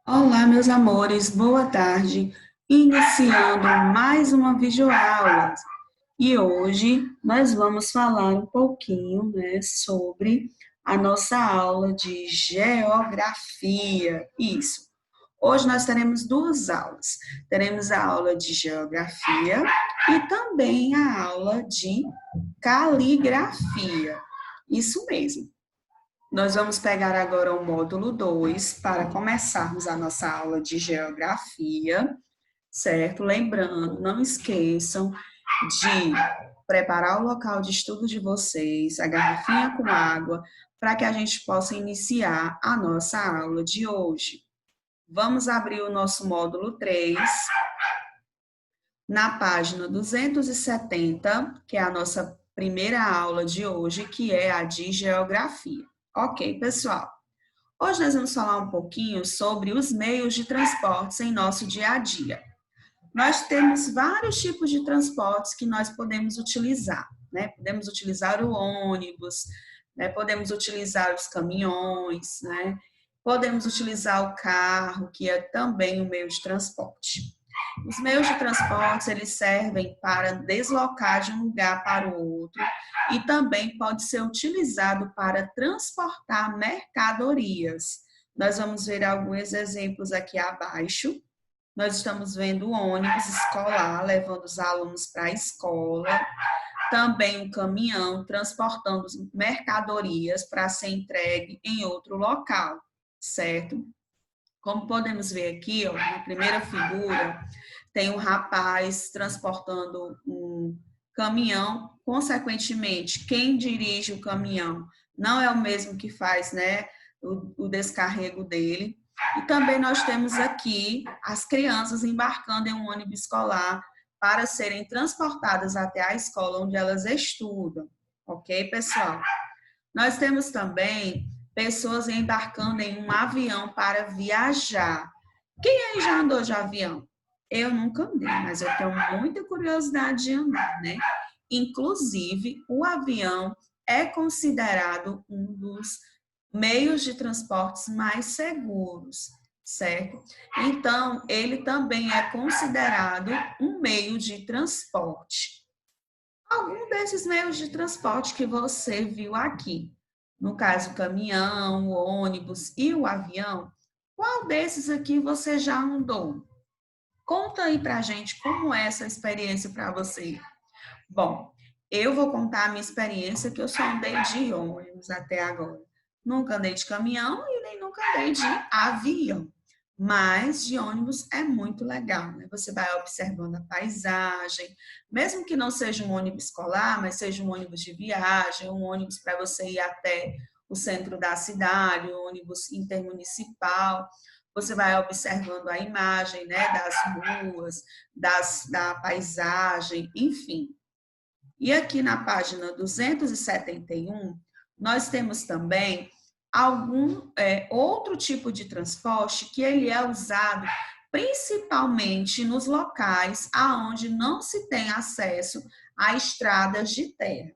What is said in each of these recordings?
Olá, meus amores, boa tarde. Iniciando mais uma videoaula. E hoje nós vamos falar um pouquinho, sobre a nossa aula de geografia. Isso. Hoje nós teremos duas aulas. Teremos a aula de geografia e também a aula de caligrafia. Isso mesmo. Nós vamos pegar agora o módulo 2 para começarmos a nossa aula de geografia, certo? Lembrando, não esqueçam de preparar o local de estudo de vocês, a garrafinha com água, para que a gente possa iniciar a nossa aula de hoje. Vamos abrir o nosso módulo 3 na página 270, que é a nossa primeira aula de hoje, que é a de geografia. Ok, pessoal? Hoje nós vamos falar um pouquinho sobre os meios de transportes em nosso dia a dia. Nós temos vários tipos de transportes que nós podemos utilizar, né? Podemos utilizar o ônibus, né? Podemos utilizar os caminhões, né? Podemos utilizar o carro, que é também um meio de transporte. Os meios de transporte, eles servem para deslocar de um lugar para o outro e também pode ser utilizado para transportar mercadorias. Nós vamos ver alguns exemplos aqui abaixo. Nós estamos vendo o ônibus escolar levando os alunos para a escola, também um caminhão transportando mercadorias para ser entregue em outro local, certo? Como podemos ver aqui, ó, na primeira figura, tem um rapaz transportando um caminhão, consequentemente, quem dirige o caminhão não é o mesmo que faz, né, o descarrego dele. E também nós temos aqui as crianças embarcando em um ônibus escolar para serem transportadas até a escola onde elas estudam, ok, pessoal? Nós temos também pessoas embarcando em um avião para viajar. Quem aí já andou de avião? Eu nunca andei, mas eu tenho muita curiosidade de andar, né? Inclusive, o avião é considerado um dos meios de transportes mais seguros, certo? Então, ele também é considerado um meio de transporte. Algum desses meios de transporte que você viu aqui, no caso, o caminhão, o ônibus e o avião, qual desses aqui você já andou? Conta aí pra gente como é essa experiência para você. Bom, eu vou contar a minha experiência que eu só andei de ônibus até agora. Nunca andei de caminhão e nem nunca andei de avião. Mas de ônibus é muito legal, né? Você vai observando a paisagem, mesmo que não seja um ônibus escolar, mas seja um ônibus de viagem, um ônibus para você ir até o centro da cidade, um ônibus intermunicipal. Você vai observando a imagem, né, das ruas, da paisagem, enfim. E aqui na página 271, nós temos também algum outro tipo de transporte que ele é usado principalmente nos locais aonde não se tem acesso a estradas de terra.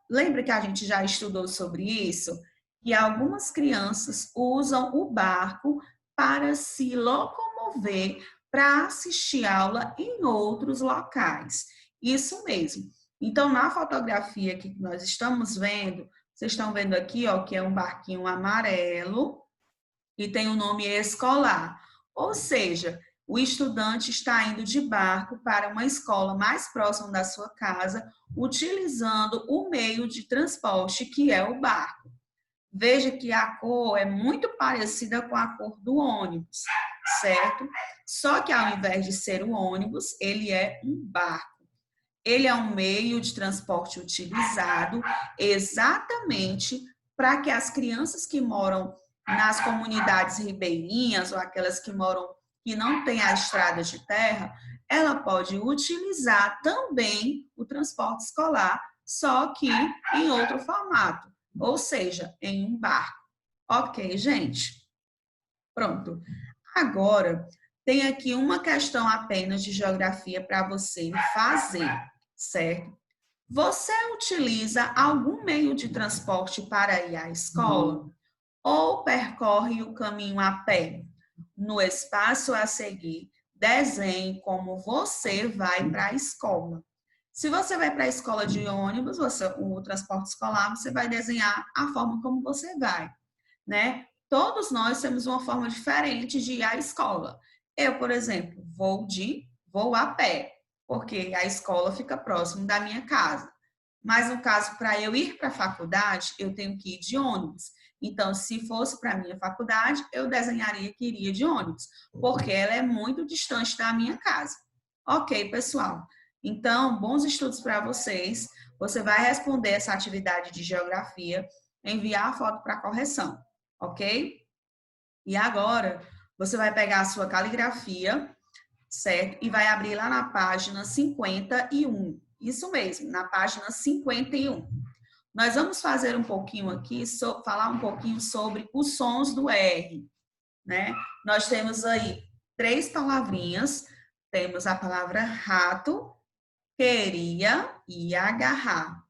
Lembra que a gente já estudou sobre isso? Que algumas crianças usam o barco para se locomover para assistir aula em outros locais. Isso mesmo. Então, na fotografia que nós estamos vendo, vocês estão vendo aqui, ó, que é um barquinho amarelo e tem o nome escolar. Ou seja, o estudante está indo de barco para uma escola mais próxima da sua casa, utilizando o meio de transporte que é o barco. Veja que a cor é muito parecida com a cor do ônibus, certo? Só que ao invés de ser o ônibus, ele é um barco. Ele é um meio de transporte utilizado exatamente para que as crianças que moram nas comunidades ribeirinhas ou aquelas que moram que não têm a estrada de terra, ela pode utilizar também o transporte escolar, só que em outro formato, ou seja, em um barco. Ok, gente? Pronto. Agora, tem aqui uma questão apenas de geografia para você fazer, certo? Você utiliza algum meio de transporte para ir à escola ou percorre o caminho a pé? No espaço a seguir, desenhe como você vai para a escola. Se você vai para a escola de ônibus, o transporte escolar, você vai desenhar a forma como você vai, né? Todos nós temos uma forma diferente de ir à escola. Eu, por exemplo, vou a pé, porque a escola fica próximo da minha casa. Mas no caso, para eu ir para a faculdade, eu tenho que ir de ônibus. Então, se fosse para a minha faculdade, eu desenharia que iria de ônibus, porque ela é muito distante da minha casa. Ok, pessoal. Então, bons estudos para vocês. Você vai responder essa atividade de geografia, enviar a foto para correção, ok? E agora, você vai pegar a sua caligrafia, certo? E vai abrir lá na página 51. Isso mesmo, na página 51. Nós vamos fazer um pouquinho aqui, falar um pouquinho sobre os sons do R, né? Nós temos aí 3 palavrinhas. Temos a palavra rato, queria e agarrar.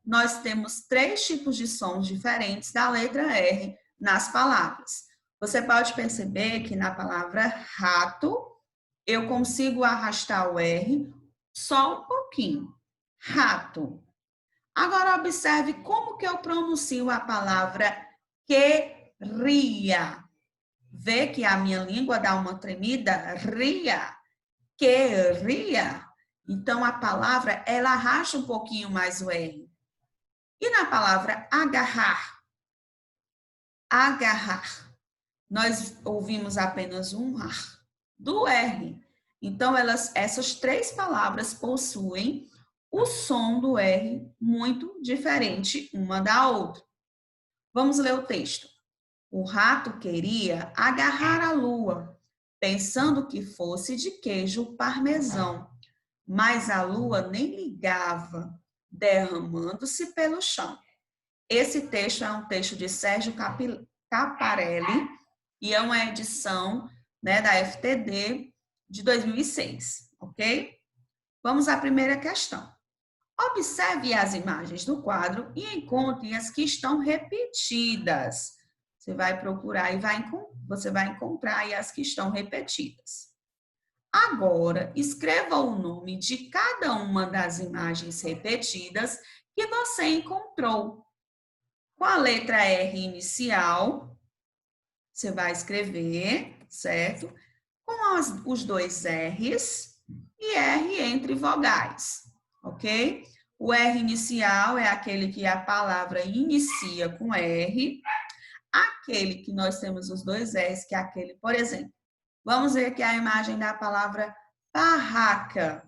Nós temos 3 tipos de sons diferentes da letra R nas palavras. Você pode perceber que na palavra rato, eu consigo arrastar o R só um pouquinho. Rato. Agora, observe como que eu pronuncio a palavra queria. Vê que a minha língua dá uma tremida? Ria. Queria. Então, a palavra, ela arrasta um pouquinho mais o R. E na palavra agarrar? Agarrar. Nós ouvimos apenas um ar do R. Então, essas 3 palavras possuem o som do R muito diferente uma da outra. Vamos ler o texto. O rato queria agarrar a lua, pensando que fosse de queijo parmesão, mas a lua nem ligava, derramando-se pelo chão. Esse texto é um texto de Sérgio Caparelli e é uma edição, né, da FTD de 2006, ok? Vamos à primeira questão. Observe as imagens do quadro e encontre as que estão repetidas. Você vai procurar e você vai encontrar aí as que estão repetidas. Agora, escreva o nome de cada uma das imagens repetidas que você encontrou. Com a letra R inicial, você vai escrever, certo? Com os 2 R's e R entre vogais, ok? O R inicial é aquele que a palavra inicia com R. Aquele que nós temos os 2 R's, que é aquele, por exemplo, vamos ver aqui a imagem da palavra barraca.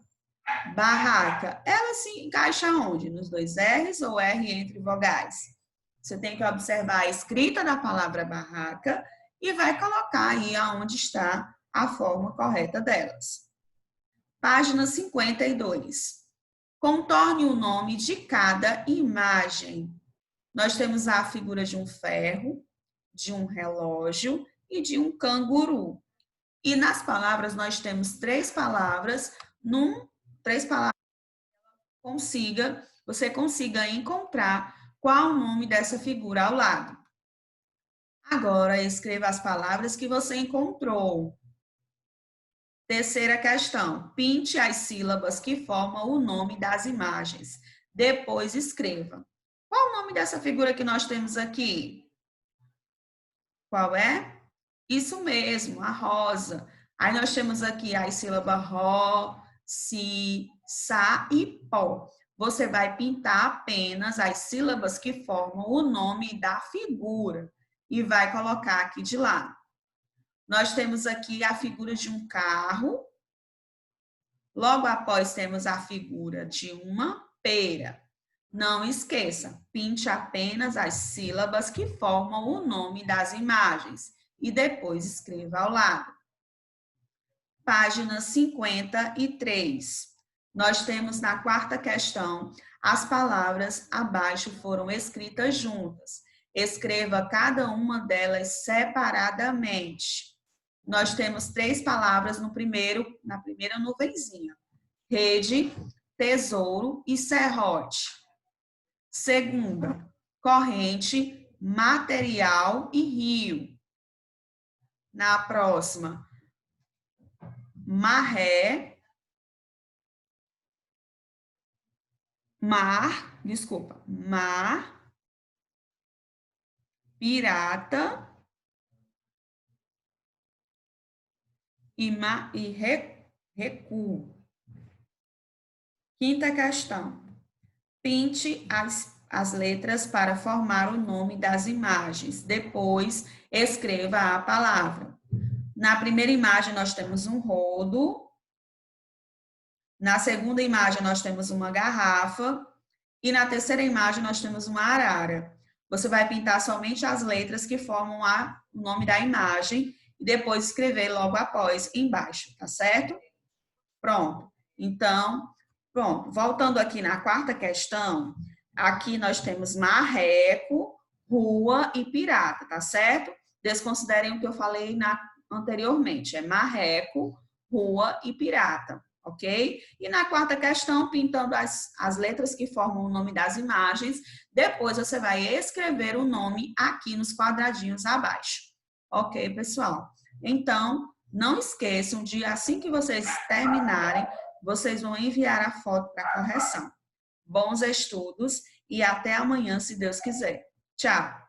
Barraca. Ela se encaixa onde? Nos 2 R's ou R entre vogais? Você tem que observar a escrita da palavra barraca e vai colocar aí aonde está a forma correta delas. Página 52. Contorne o nome de cada imagem. Nós temos a figura de um ferro, de um relógio e de um canguru. E nas palavras nós temos 3 palavras, 3 palavras você consiga encontrar qual o nome dessa figura ao lado. Agora, escreva as palavras que você encontrou. Terceira questão. Pinte as sílabas que formam o nome das imagens. Depois, escreva. Qual o nome dessa figura que nós temos aqui? Qual é? Isso mesmo, a rosa. Aí nós temos aqui as sílabas ró, si, sa e pó. Você vai pintar apenas as sílabas que formam o nome da figura e vai colocar aqui de lado. Nós temos aqui a figura de um carro. Logo após temos a figura de uma pera. Não esqueça, pinte apenas as sílabas que formam o nome das imagens e depois escreva ao lado. Página 53. Nós temos na 4ª questão, as palavras abaixo foram escritas juntas. Escreva cada uma delas separadamente. Nós temos 3 palavras na primeira nuvenzinha. Rede, tesouro e serrote. Segunda, corrente, material e rio. Na próxima, maré, mar, pirata e recuo. Quinta questão. Pinte as letras para formar o nome das imagens. Depois, escreva a palavra. Na primeira imagem, nós temos um rodo. Na segunda imagem, nós temos uma garrafa. E na terceira imagem, nós temos uma arara. Você vai pintar somente as letras que formam o nome da imagem e depois escrever logo após embaixo, tá certo? Pronto. Então, pronto. Voltando aqui na quarta questão, aqui nós temos marreco, rua e pirata, tá certo? Desconsiderem o que eu falei anteriormente. É marreco, rua e pirata, ok? E na quarta questão, pintando as letras que formam o nome das imagens, depois você vai escrever o nome aqui nos quadradinhos abaixo. Ok, pessoal? Então, não esqueçam de, assim que vocês terminarem, vocês vão enviar a foto para correção. Bons estudos e até amanhã, se Deus quiser. Tchau!